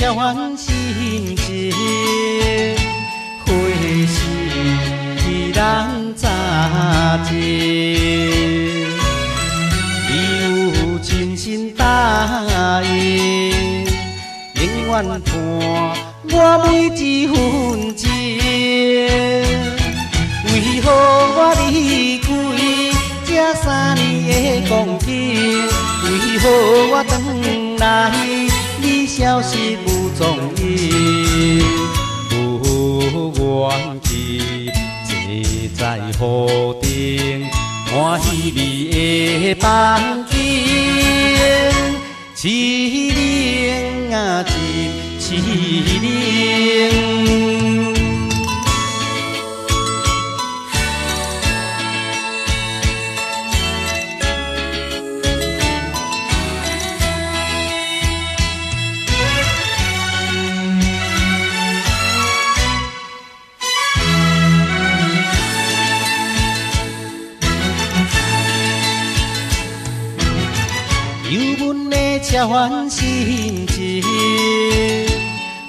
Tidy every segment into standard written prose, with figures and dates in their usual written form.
超凡心情，花是伊人早情。你有真心答应，永远伴我每一分情。为何我离开这3年的光景？为何我回来你消失无踪影？无怨气，坐在河顶，看稀微的风景，凄冷啊，真凄冷。忧闷的超凡心情，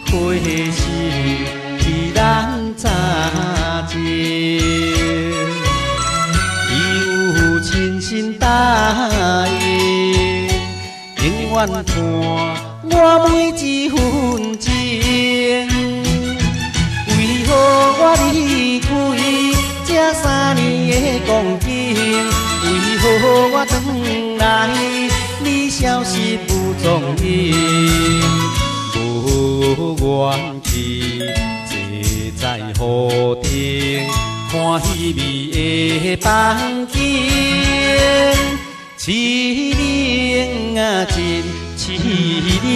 花是伊人早情。你有真心答应，永远伴我每一分情。为何我离开这3年的光景？为何我回来你消失无踪影？无怨气，坐在河顶，看稀微的风景，凄冷啊，真凄冷。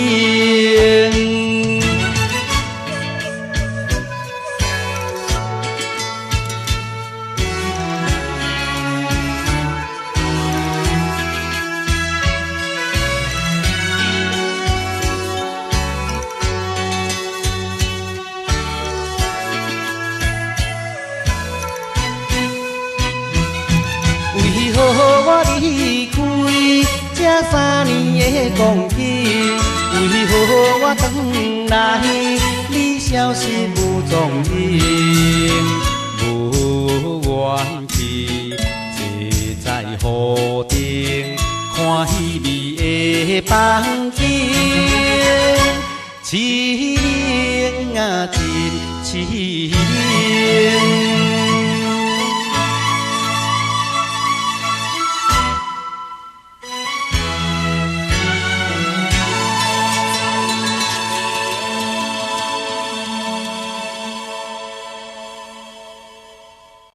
为何我离开这3年的光景？为何我回来你消失无踪影？无怨气，坐在河顶，看稀微的风景，凄冷啊，真凄冷。